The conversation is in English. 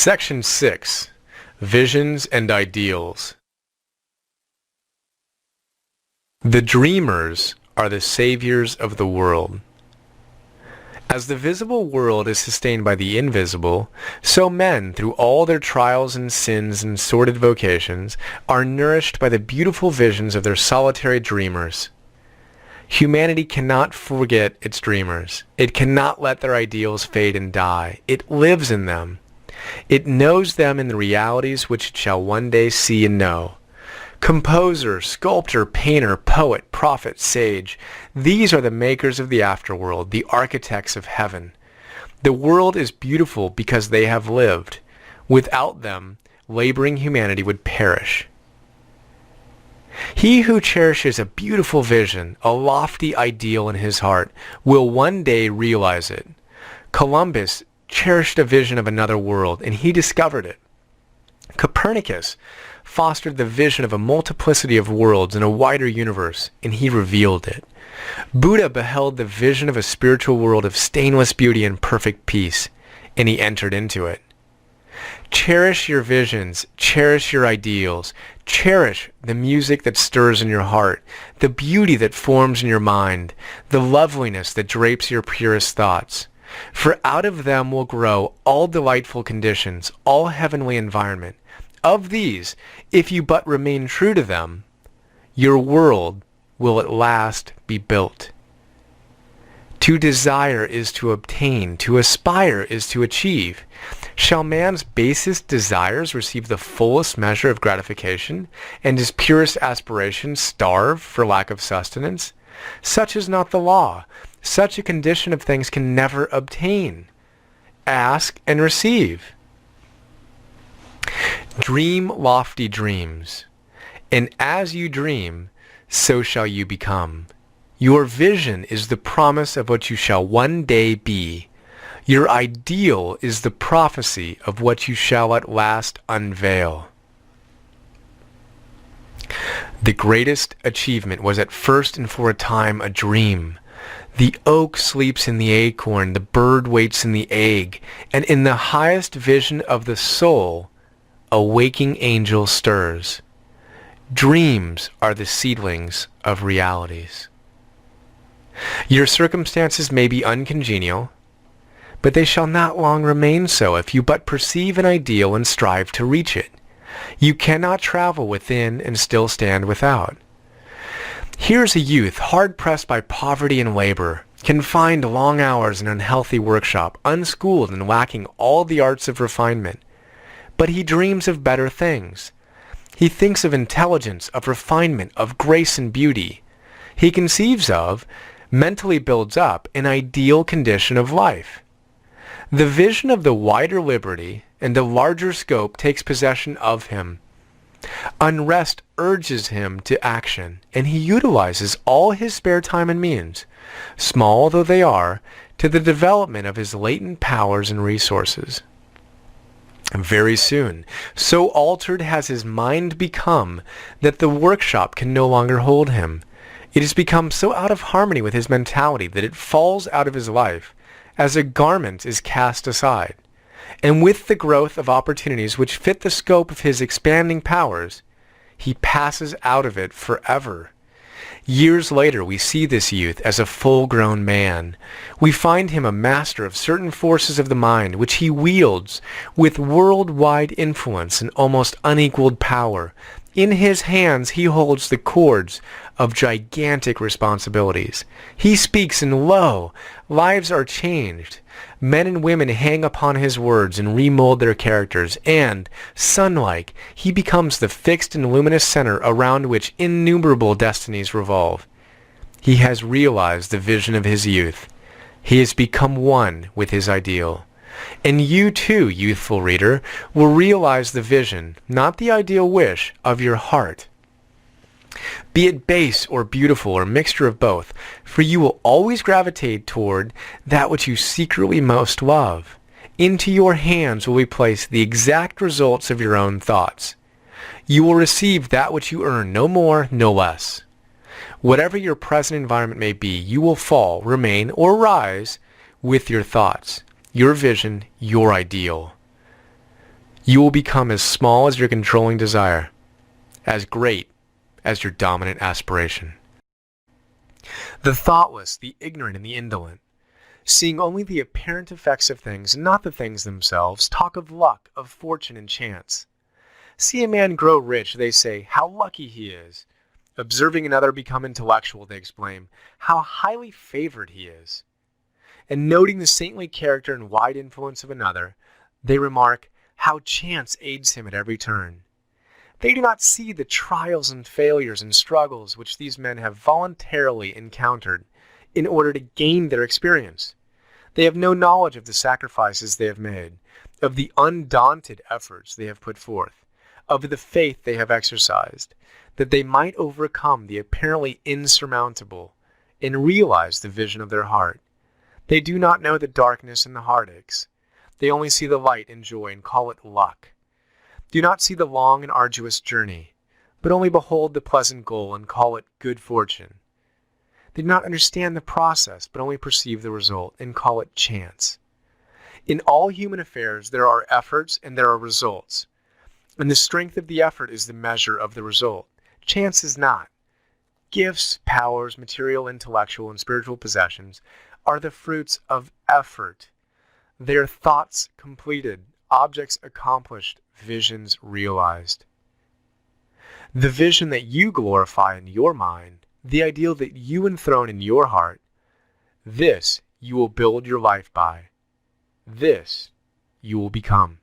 Section 6. Visions and Ideals. The dreamers are the saviors of the world. As the visible world is sustained by the invisible, so men, through all their trials and sins and sordid vocations, are nourished by the beautiful visions of their solitary dreamers. Humanity cannot forget its dreamers. It cannot let their ideals fade and die. It lives in them. It knows them in the realities which it shall one day see and know. Composer, sculptor, painter, poet, prophet, sage, these are the makers of the afterworld, the architects of heaven. The world is beautiful because they have lived. Without them, laboring humanity would perish. He who cherishes a beautiful vision, a lofty ideal in his heart, will one day realize it. Columbus cherished a vision of another world, and he discovered it. Copernicus fostered the vision of a multiplicity of worlds in a wider universe, and he revealed it. Buddha beheld the vision of a spiritual world of stainless beauty and perfect peace, and he entered into it. Cherish your visions, cherish your ideals, cherish the music that stirs in your heart, the beauty that forms in your mind, the loveliness that drapes your purest thoughts. For out of them will grow all delightful conditions, all heavenly environment. Of these, if you but remain true to them, your world will at last be built. To desire is to obtain, to aspire is to achieve. Shall man's basest desires receive the fullest measure of gratification, and his purest aspirations starve for lack of sustenance? Such is not the law. Such a condition of things can never obtain. Ask and receive. Dream lofty dreams, and as you dream, so shall you become. Your vision is the promise of what you shall one day be. Your ideal is the prophecy of what you shall at last unveil. The greatest achievement was at first and for a time a dream. The oak sleeps in the acorn, the bird waits in the egg, and in the highest vision of the soul, a waking angel stirs. Dreams are the seedlings of realities. Your circumstances may be uncongenial, but they shall not long remain so if you but perceive an ideal and strive to reach it. You cannot travel within and still stand without. Here's a youth hard-pressed by poverty and labor, confined to long hours in an unhealthy workshop, unschooled and lacking all the arts of refinement. But he dreams of better things. He thinks of intelligence, of refinement, of grace and beauty. He conceives of, mentally builds up, an ideal condition of life. The vision of the wider liberty and the larger scope takes possession of him. Unrest urges him to action, and he utilizes all his spare time and means, small though they are, to the development of his latent powers and resources. Very soon, so altered has his mind become that the workshop can no longer hold him. It has become so out of harmony with his mentality that it falls out of his life as a garment is cast aside. And with the growth of opportunities which fit the scope of his expanding powers, he passes out of it forever. Years later, we see this youth as a full-grown man. We find him a master of certain forces of the mind which he wields with worldwide influence and almost unequaled power. In his hands he holds the cords of gigantic responsibilities. He speaks, and lo, lives are changed. Men and women hang upon his words and remold their characters, and, sun-like, he becomes the fixed and luminous center around which innumerable destinies revolve. He has realized the vision of his youth. He has become one with his ideal. And you too, youthful reader, will realize the vision, not the ideal wish, of your heart. Be it base or beautiful or mixture of both, for you will always gravitate toward that which you secretly most love. Into your hands will be placed the exact results of your own thoughts. You will receive that which you earn, no more, no less. Whatever your present environment may be, you will fall, remain, or rise with your thoughts, your vision, your ideal. You will become as small as your controlling desire, as great as your dominant aspiration. The thoughtless, the ignorant, and the indolent, seeing only the apparent effects of things and not the things themselves, talk of luck, of fortune, and chance. See a man grow rich, they say, "How lucky he is." Observing another become intellectual, they exclaim, "How highly favored he is." And noting the saintly character and wide influence of another, they remark, "How chance aids him at every turn." They do not see the trials and failures and struggles which these men have voluntarily encountered in order to gain their experience. They have no knowledge of the sacrifices they have made, of the undaunted efforts they have put forth, of the faith they have exercised, that they might overcome the apparently insurmountable and realize the vision of their heart. They do not know the darkness and the heartaches. They only see the light and joy and call it luck. Do not see the long and arduous journey, but only behold the pleasant goal and call it good fortune. They do not understand the process, but only perceive the result and call it chance. In all human affairs, there are efforts and there are results, and the strength of the effort is the measure of the result. Chance is not. Gifts, powers, material, intellectual, and spiritual possessions are the fruits of effort. They are thoughts completed, objects accomplished, visions realized. The vision that you glorify in your mind, the ideal that you enthrone in your heart, this you will build your life by. This you will become.